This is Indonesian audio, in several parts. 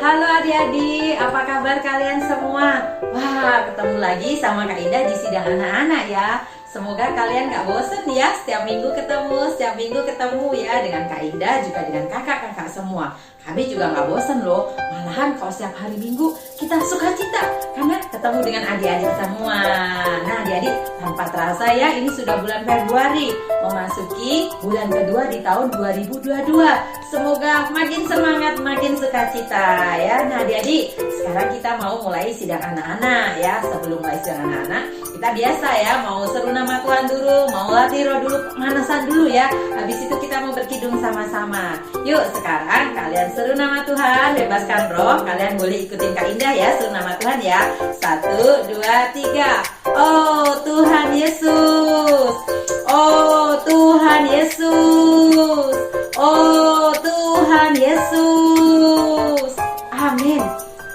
Halo adik-adik, apa kabar kalian semua? Wah, ketemu lagi sama Kak Indah di sidang anak-anak ya. Semoga kalian gak bosen ya, setiap minggu ketemu ya dengan Kak Indah, juga dengan kakak-kakak semua. Kami juga gak bosen loh, malahan kalau setiap hari Minggu kita sukacita karena ketemu dengan adik-adik semua. Nah adik-adik, tanpa terasa ya, ini sudah bulan Februari, memasuki bulan kedua di tahun 2022. Semoga makin semangat, makin sukacita ya. Nah adik-adik, sekarang kita mau mulai sidang anak-anak ya. Sebelum mulai sidang anak-anak, kita biasa ya, mau seru nama Tuhan dulu, mau latih roh dulu, pemanasan dulu ya. Habis itu kita mau berkidung sama-sama. Yuk sekarang kalian seru nama Tuhan, bebaskan roh. Kalian boleh ikutin Kak Indah ya, seru nama Tuhan ya. 1, 2, 3. Oh Tuhan Yesus, oh Tuhan Yesus, oh Tuhan Yesus. Amin.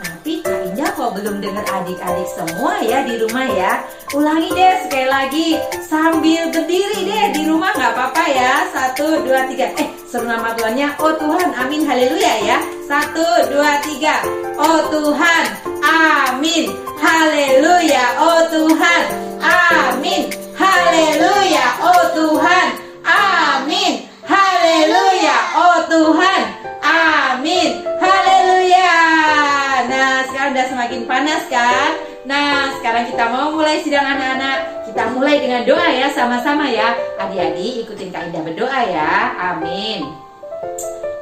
Tapi Kak Indah kok belum dengar adik-adik semua ya di rumah ya. Ulangi deh sekali lagi sambil berdiri deh di rumah, nggak apa-apa ya. 1, 2, 3. Seru nama Tuhannya. Oh Tuhan, amin, haleluya ya. 1, 2, 3. Oh Tuhan, amin, haleluya. Oh Tuhan, amin, haleluya. Oh Tuhan, amin, haleluya. Oh Tuhan, amin, haleluya. Nah sekarang udah semakin panas kan? Nah sekarang kita mau mulai sidang anak-anak. Kita mulai dengan doa ya, sama-sama ya. Adik-adik ikutin Kak Indah berdoa ya. Amin.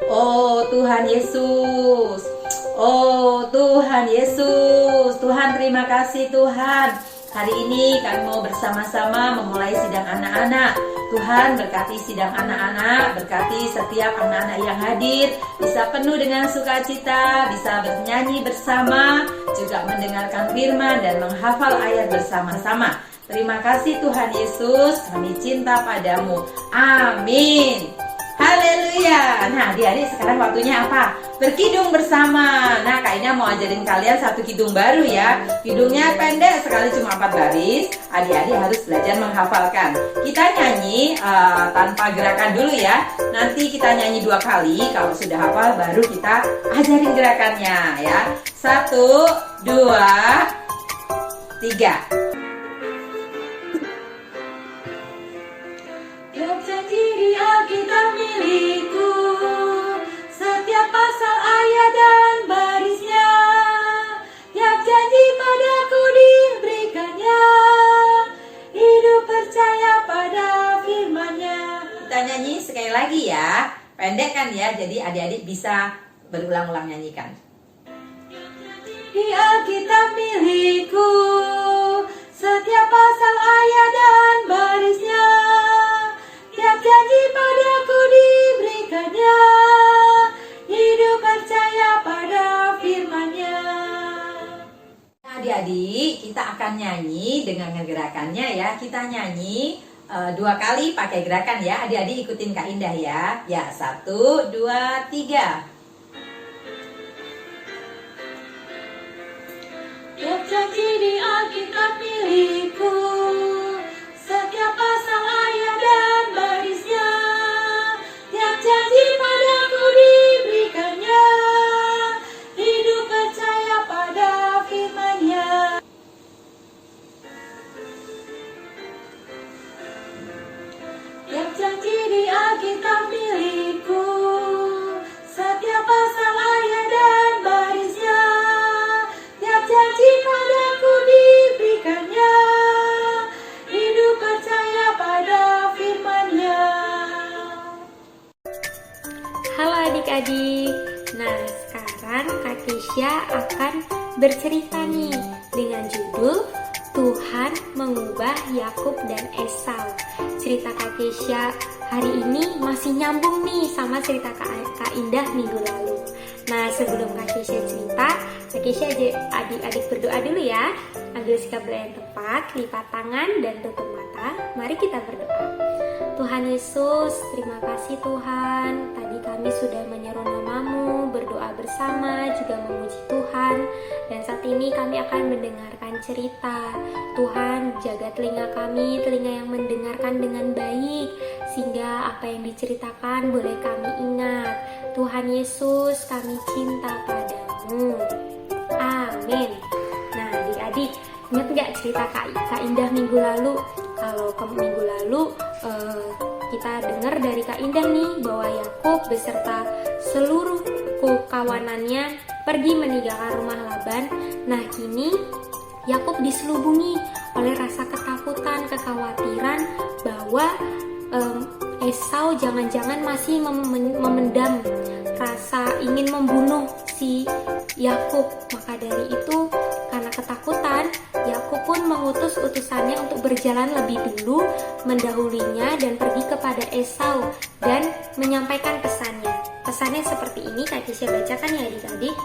Oh Tuhan Yesus, oh Tuhan Yesus. Tuhan terima kasih Tuhan. Hari ini kami mau bersama-sama memulai sidang anak-anak. Tuhan berkati sidang anak-anak, berkati setiap anak-anak yang hadir, bisa penuh dengan sukacita, bisa bernyanyi bersama, juga mendengarkan firman dan menghafal ayat bersama-sama. Terima kasih Tuhan Yesus, kami cinta padamu. Amin. Haleluya. Nah adik-adik sekarang waktunya apa? Berkidung bersama. Nah Kak Ina mau ajarin kalian satu kidung baru ya. Kidungnya pendek sekali, cuma 4 baris. Adik-adik harus belajar menghafalkan. Kita nyanyi tanpa gerakan dulu ya. Nanti kita nyanyi 2 kali. Kalau sudah hafal baru kita ajarin gerakannya ya. 1, 2, 3. Tiap janji di Alkitab milikku, setiap pasal ayat dan barisnya, tiap janji padaku diberikannya, hidup percaya pada firman-Nya. Kita nyanyi sekali lagi ya. Pendek kan ya, jadi adik-adik bisa berulang-ulang nyanyikan. Di Alkitab milikku, setiap pasal ayat dan barisnya, tiap janji padaku diberikannya, hidup percaya pada firman-Nya. Adik-adik, kita akan nyanyi dengan gerakannya ya. Kita nyanyi 2 kali pakai gerakan ya. Adik-adik ikutin Kak Indah ya. Ya, 1, 2, 3. Tiap janji di Alkitab milikku, setiap pasal ayat dan barisnya, tiap janji padaku diberikannya, hidup percaya pada firman-Nya. Tiap janji di Alkitab milikku, setiap pasal ayat dan barisnya, tiap janji padaku diberikannya, hidup percaya pada firman-Nya. Halo adik-adik. Nah, sekarang Kak Keisha akan bercerita nih dengan judul Tuhan mengubah Yakub dan Esau. Cerita Kak Keisha hari ini masih nyambung nih sama cerita Kak Indah minggu lalu. Nah, sebelum Kak Keisha cerita, Kak Keisha adik-adik berdoa dulu ya. Ambil sikap doa yang tepat, lipat tangan dan tutup mata. Mari kita berdoa. Tuhan Yesus, terima kasih Tuhan. Tadi kami sudah menyeru namamu, berdoa bersama, juga memuji Tuhan. Dan saat ini kami akan mendengarkan cerita. Tuhan, jaga telinga kami, telinga yang mendengarkan dengan baik, sehingga apa yang diceritakan boleh kami ingat. Tuhan Yesus, kami cinta padamu. kasihmu. Amin. Nah, adik-adik, ingat nggak cerita Kak Indah minggu lalu? Kalau minggu lalu kita dengar dari Kak Indah nih bahwa Yakub beserta seluruh kawanannya pergi meninggalkan rumah Laban. Nah, kini Yakub diselubungi oleh rasa ketakutan, kekhawatiran bahwa Esau jangan-jangan masih memendam rasa ingin membunuh si Yakub. Maka dari itu, karena ketakutan, Yakub pun mengutus utusannya untuk berjalan lebih dulu, mendahulinya dan pergi kepada Esau dan menyampaikan pesannya. Pesannya seperti ini, Kak Kisya bacakan ya adik-adik.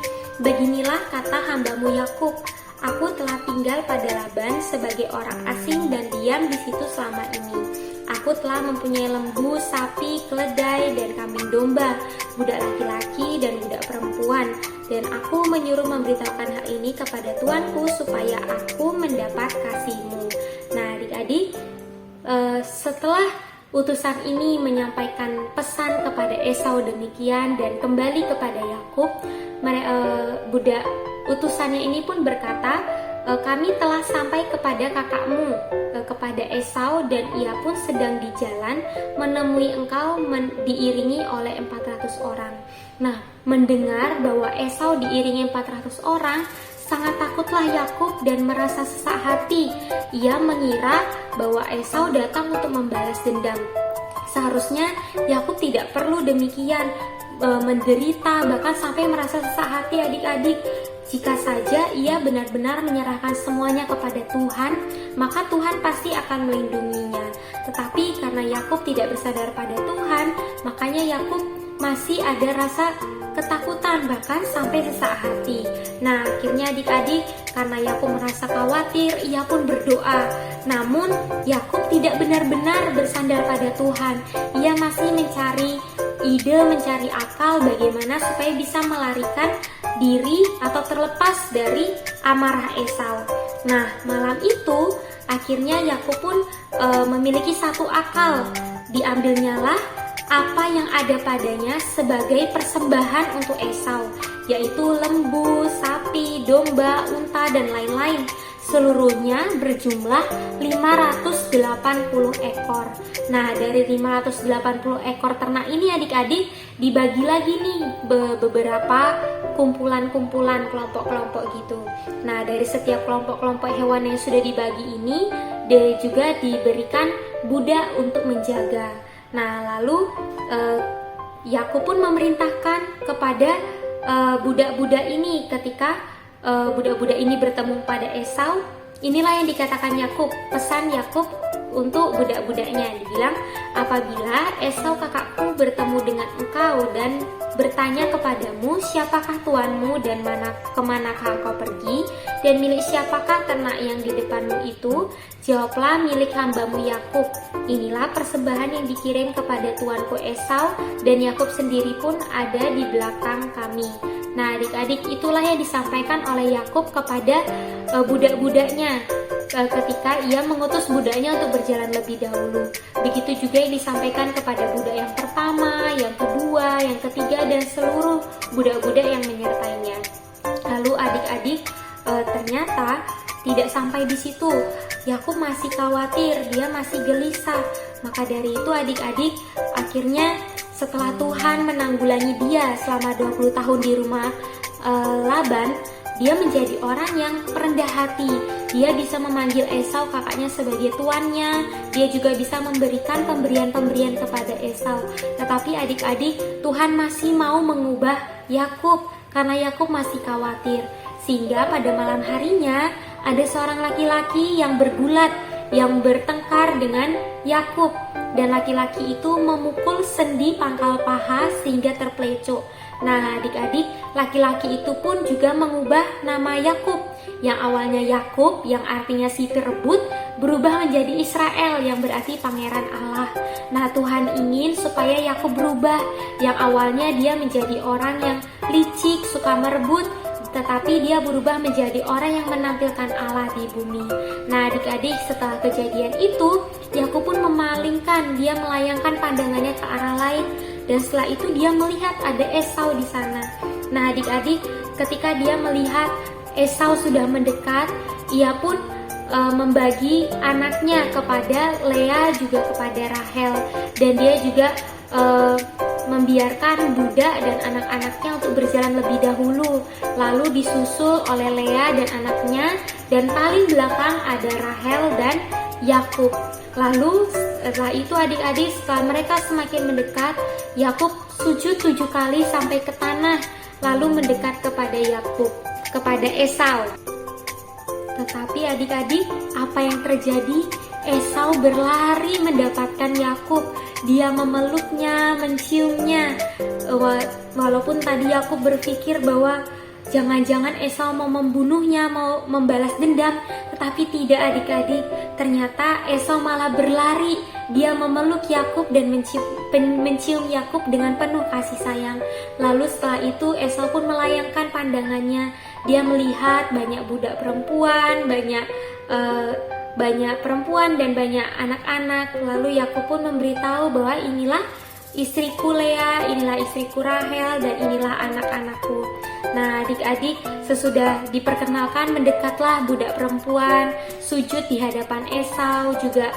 Beginilah kata hambamu Yakub, aku telah tinggal pada Laban sebagai orang asing dan diam di situ selama ini. Aku telah mempunyai lembu, sapi, keledai, dan kambing domba, budak laki-laki dan budak perempuan. Dan aku menyuruh memberitahukan hal ini kepada tuanku supaya aku mendapat kasihmu. Nah adik-adik, setelah utusan ini menyampaikan pesan kepada Esau demikian dan kembali kepada Yakub, budak utusannya ini pun berkata, kami telah sampai kepada kakakmu, kepada Esau, dan ia pun sedang di jalan menemui engkau diiringi oleh 400 orang. Nah, mendengar bahwa Esau diiringi 400 orang, sangat takutlah Yakub dan merasa sesak hati. Ia mengira bahwa Esau datang untuk membalas dendam. Seharusnya Yakub tidak perlu demikian, menderita, bahkan sampai merasa sesak hati adik-adik. Jika saja ia benar-benar menyerahkan semuanya kepada Tuhan, maka Tuhan pasti akan melindunginya. Tetapi karena Yakub tidak bersandar pada Tuhan, makanya Yakub masih ada rasa ketakutan, bahkan sampai sesak hati. Nah, akhirnya adik-adik, karena Yakub merasa khawatir, ia pun berdoa. Namun, Yakub tidak benar-benar bersandar pada Tuhan. Ia masih mencari ide, mencari akal bagaimana supaya bisa melarikan diri atau terlepas dari amarah Esau. Nah, malam itu akhirnya Yakub pun memiliki satu akal. Diambilnyalah apa yang ada padanya sebagai persembahan untuk Esau, yaitu lembu, sapi, domba, unta, dan lain-lain. Seluruhnya berjumlah 580 ekor. Nah, dari 580 ekor ternak ini adik-adik dibagi lagi nih beberapa kumpulan-kumpulan, kelompok-kelompok gitu. Nah, dari setiap kelompok-kelompok hewan yang sudah dibagi ini juga diberikan budak untuk menjaga. Nah, lalu Yakub pun memerintahkan kepada budak-budak ini ketika budak-budak ini bertemu pada Esau. Inilah yang dikatakan Yakub, pesan Yakub untuk budak-budaknya. Dibilang, apabila Esau kakakku bertemu dengan engkau dan bertanya kepadamu, siapakah tuanmu dan kemanakah engkau pergi, dan milik siapakah ternak yang di depanmu itu, jawablah, milik hambamu Yakub. Inilah persembahan yang dikirim kepada tuanku Esau, dan Yakub sendiri pun ada di belakang kami. Nah, adik-adik, itulah yang disampaikan oleh Yakub kepada budak-budaknya ketika ia mengutus budaknya untuk berjalan lebih dahulu. Begitu juga yang disampaikan kepada budak yang pertama, yang kedua, yang ketiga, dan seluruh budak-budak yang menyertainya. Lalu adik-adik, ternyata tidak sampai di situ. Yakub masih khawatir, dia masih gelisah. Maka dari itu adik-adik, akhirnya setelah Tuhan menanggulangi dia selama 20 tahun di rumah Laban, dia menjadi orang yang rendah hati. Dia bisa memanggil Esau kakaknya sebagai tuannya. Dia juga bisa memberikan pemberian-pemberian kepada Esau. Tetapi adik-adik, Tuhan masih mau mengubah Yakub karena Yakub masih khawatir. Sehingga pada malam harinya ada seorang laki-laki yang bergulat, yang bertengkar dengan Yakub. Dan laki-laki itu memukul sendi pangkal paha sehingga terpelecok. Nah adik-adik, laki-laki itu pun juga mengubah nama Yakub. Yang awalnya Yakub, yang artinya si perebut, berubah menjadi Israel, yang berarti pangeran Allah. Nah Tuhan ingin supaya Yakub berubah. Yang awalnya dia menjadi orang yang licik, suka merebut, tetapi dia berubah menjadi orang yang menampilkan Allah di bumi. Nah adik-adik, setelah kejadian itu, Yakub pun memalingkan, dia melayangkan pandangannya ke arah lain. Dan setelah itu dia melihat ada Esau di sana. Nah adik-adik, ketika dia melihat Esau sudah mendekat, ia pun membagi anaknya kepada Lea juga kepada Rahel, dan dia juga membiarkan budak dan anak-anaknya untuk berjalan lebih dahulu, lalu disusul oleh Lea dan anaknya, dan paling belakang ada Rahel dan Yakub. Lalu setelah itu adik-adik, setelah mereka semakin mendekat, Yakub sujud 7 kali sampai ke tanah, lalu mendekat kepada Esau. Tetapi adik-adik, apa yang terjadi? Esau berlari mendapatkan Yakub. Dia memeluknya, menciumnya. Walaupun tadi Yakub berpikir bahwa jangan-jangan Esau mau membunuhnya, mau membalas dendam, tetapi tidak adik-adik. Ternyata Esau malah berlari. Dia memeluk Yakub dan mencium Yakub dengan penuh kasih sayang. Lalu setelah itu Esau pun melayangkan pandangannya. Dia melihat banyak budak perempuan, banyak perempuan dan banyak anak-anak. Lalu Yakub pun memberitahu bahwa inilah istriku Lea, inilah istriku Rahel, dan inilah anak-anakku. Nah adik-adik, sesudah diperkenalkan, mendekatlah budak perempuan, sujud di hadapan Esau, juga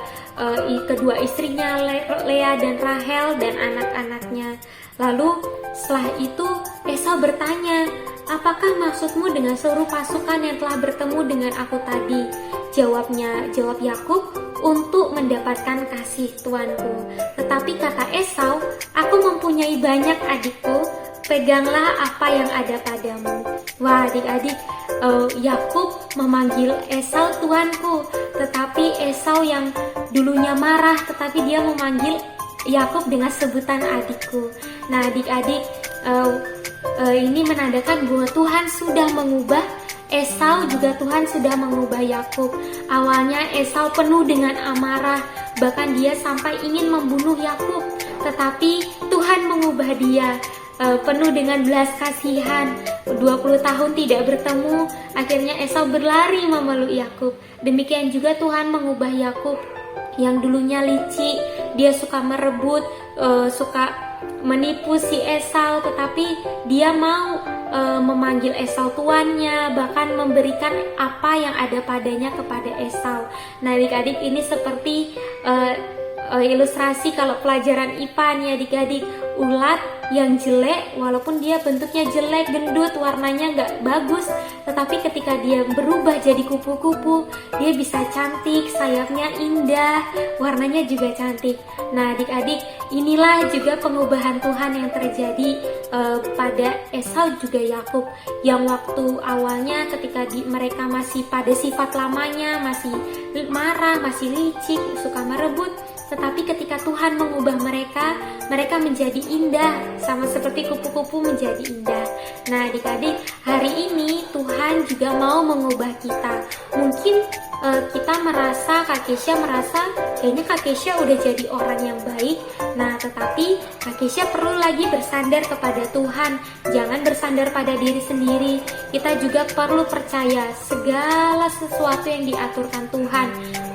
kedua istrinya Lea dan Rahel dan anak-anaknya. Lalu setelah itu Esau bertanya, apakah maksudmu dengan seluruh pasukan yang telah bertemu dengan aku tadi? Jawab Yakub, untuk mendapatkan kasih tuanku. Tetapi kata Esau, aku mempunyai banyak adikku, peganglah apa yang ada padamu. Wah adik-adik, Yakub memanggil Esau tuanku, tetapi Esau yang dulunya marah, tetapi dia memanggil Yakub dengan sebutan adikku. Nah adik-adik, ini menandakan bahwa Tuhan sudah mengubah Esau, juga Tuhan sudah mengubah Yakub. Awalnya Esau penuh dengan amarah, bahkan dia sampai ingin membunuh Yakub. Tetapi Tuhan mengubah dia penuh dengan belas kasihan. 20 tahun tidak bertemu, akhirnya Esau berlari memeluk Yakub. Demikian juga Tuhan mengubah Yakub yang dulunya licik, dia suka merebut, suka menipu si Esau, tetapi dia mau memanggil Esau tuannya, bahkan memberikan apa yang ada padanya kepada Esau. Nah adik-adik, ini seperti ilustrasi kalau pelajaran IPA nih adik-adik. Ulat yang jelek, walaupun dia bentuknya jelek, gendut, warnanya nggak bagus, tetapi ketika dia berubah jadi kupu-kupu, dia bisa cantik, sayapnya indah, warnanya juga cantik. Nah adik-adik, inilah juga pengubahan Tuhan yang terjadi pada Esau juga Yakub, yang waktu awalnya ketika mereka masih pada sifat lamanya, masih marah, masih licik, suka merebut, tetapi ketika Tuhan mengubah mereka menjadi indah, sama seperti kupu-kupu menjadi indah. Nah adik-adik, hari ini Tuhan juga mau mengubah kita. Mungkin kita merasa, Kak Kesha merasa kayaknya Kak Kesha udah jadi orang yang baik. Nah tetapi Kak Kesha perlu lagi bersandar kepada Tuhan. Jangan bersandar pada diri sendiri. Kita juga perlu percaya segala sesuatu yang diaturkan Tuhan,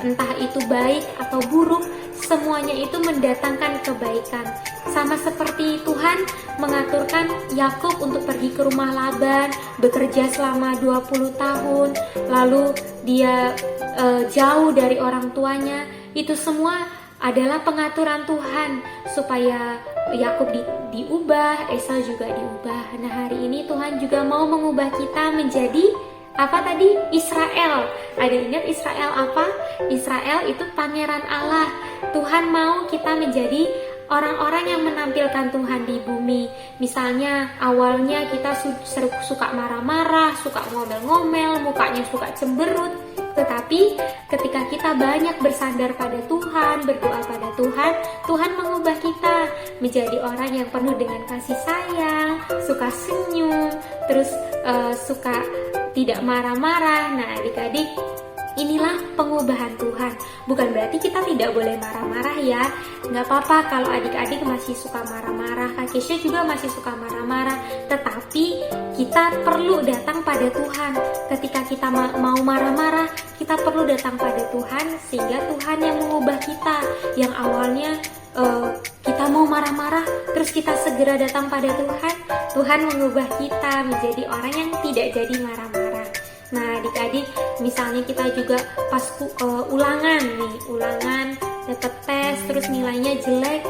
entah itu baik atau buruk, semuanya itu mendatangkan kebaikan. Sama seperti Tuhan mengaturkan Yakub untuk pergi ke rumah Laban, bekerja selama 20 tahun, lalu dia jauh dari orang tuanya. Itu semua adalah pengaturan Tuhan supaya Yakub diubah, Esau juga diubah. Nah hari ini Tuhan juga mau mengubah kita menjadi apa tadi? Israel. Ada ingat Israel apa? Israel itu pangeran Allah. Tuhan mau kita menjadi orang-orang yang menampilkan Tuhan di bumi. Misalnya awalnya kita suka marah-marah, suka ngomel-ngomel, mukanya suka cemberut. Tetapi ketika kita banyak bersandar pada Tuhan, berdoa pada Tuhan, Tuhan mengubah kita menjadi orang yang penuh dengan kasih sayang, suka senyum, terus suka tidak marah-marah. Nah adik-adik, inilah pengubahan Tuhan. Bukan berarti kita tidak boleh marah-marah ya. Nggak apa-apa kalau adik-adik masih suka marah-marah. Kak Kesha juga masih suka marah-marah. Tetapi kita perlu datang pada Tuhan. Ketika kita mau marah-marah, kita perlu datang pada Tuhan, sehingga Tuhan yang mengubah kita. Yang awalnya kita mau marah-marah terus kita segera datang pada Tuhan, Tuhan mengubah kita menjadi orang yang tidak jadi marah-marah. Nah adik-adik, misalnya kita juga pas ulangan dapat tes terus nilainya jelek,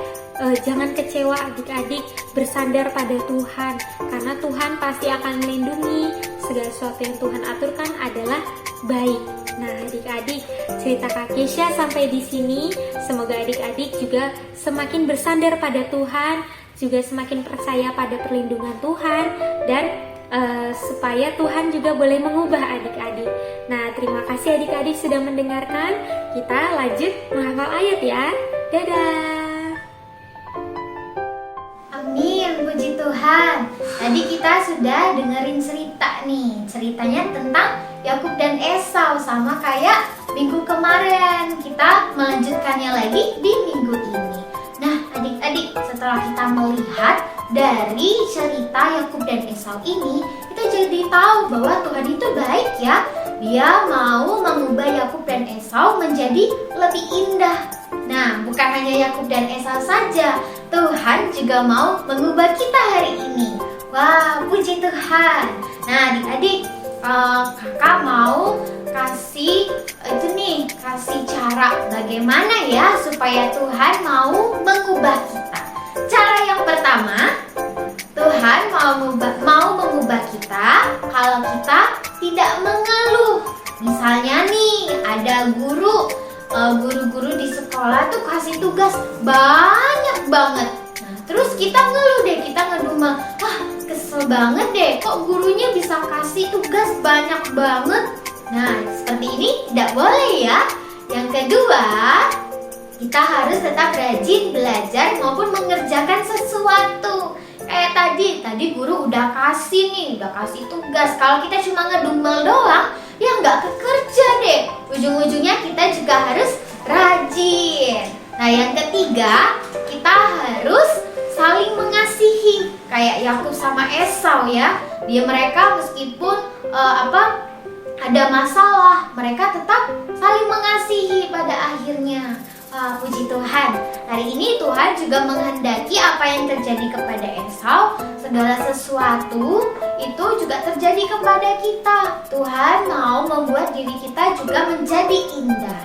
jangan kecewa adik-adik, bersandar pada Tuhan karena Tuhan pasti akan melindungi. Segala sesuatu yang Tuhan aturkan adalah baik. Nah adik-adik, cerita Kak Kesha sampai di sini. Semoga adik-adik juga semakin bersandar pada Tuhan, juga semakin percaya pada perlindungan Tuhan, dan supaya Tuhan juga boleh mengubah adik-adik. Nah, terima kasih adik-adik sudah mendengarkan. Kita lanjut menghafal ayat ya. Dadah. Amin, puji Tuhan. Tadi kita sudah dengerin cerita nih. Ceritanya tentang Yakub dan Esau, sama kayak minggu kemarin. Kita melanjutkannya lagi di minggu ini. Nah, adik-adik, setelah kita melihat dari cerita Yakub dan Esau ini, kita jadi tahu bahwa Tuhan itu baik ya. Dia mau mengubah Yakub dan Esau menjadi lebih indah. Nah, bukan hanya Yakub dan Esau saja, Tuhan juga mau mengubah kita hari ini. Wah, puji Tuhan. Nah, adik-adik, kakak mau kasih cara bagaimana ya supaya Tuhan mau mengubah kita. Cara yang pertama, Tuhan mau mengubah kita kalau kita tidak mengeluh. Misalnya nih, ada guru-guru di sekolah tuh kasih tugas banyak banget. Nah, terus kita ngeluh deh, kita ngedumel, wah kesel banget deh, kok gurunya bisa kasih tugas banyak banget. Nah, seperti ini tidak boleh ya. Yang kedua, kita harus tetap rajin belajar maupun mengerjakan sesuatu. Kayak tadi guru udah kasih tugas. Kalau kita cuma ngedumel doang, ya nggak kekerja deh. Ujung-ujungnya kita juga harus rajin. Nah, yang ketiga, kita harus saling mengasihi. Kayak Yakub sama Esau ya. Mereka meskipun ada masalah, mereka tetap saling mengasihi pada akhirnya. Puji Tuhan, hari ini Tuhan juga menghendaki apa yang terjadi kepada Esau, segala sesuatu itu juga terjadi kepada kita. Tuhan mau membuat diri kita juga menjadi indah.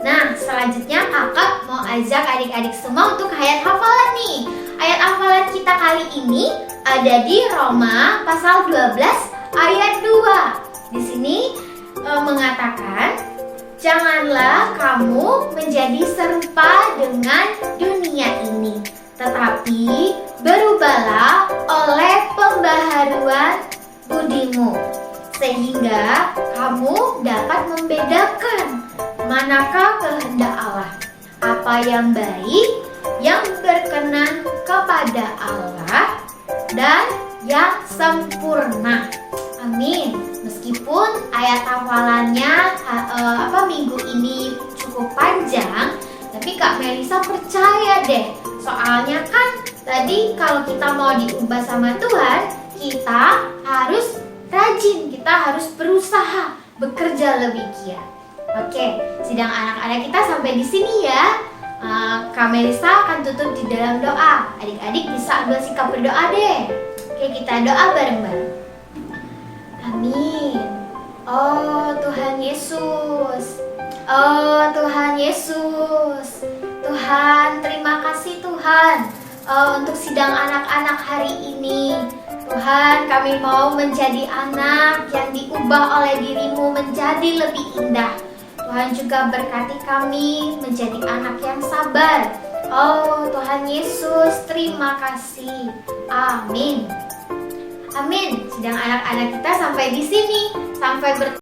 Nah, selanjutnya kakak mau ajak adik-adik semua untuk ayat hafalan nih. Ayat hafalan kita kali ini ada di Roma pasal 12 ayat 2. Di sini mengatakan, janganlah kamu menjadi serupa dengan dunia ini, tetapi berubahlah oleh pembaharuan budimu, sehingga kamu dapat membedakan manakah kehendak Allah, apa yang baik, yang berkenan kepada Allah, dan yang sempurna. Amin. Meskipun ayat hafalannya minggu ini cukup panjang, tapi Kak Melisa percaya deh. Soalnya kan tadi kalau kita mau diubah sama Tuhan, kita harus rajin, kita harus berusaha bekerja lebih giat. Oke, sidang anak-anak kita sampai di sini ya. Kak Melisa akan tutup di dalam doa. Adik-adik bisa ambil sikap berdoa deh. Oke, kita doa bareng-bareng. Amin. Oh Tuhan Yesus, oh Tuhan Yesus, Tuhan terima kasih Tuhan untuk sidang anak-anak hari ini. Tuhan, kami mau menjadi anak yang diubah oleh dirimu menjadi lebih indah. Tuhan juga berkati kami menjadi anak yang sabar. Oh Tuhan Yesus, terima kasih. Amin. Amin. Sidang anak-anak kita sampai di sini. Sampai bertemu.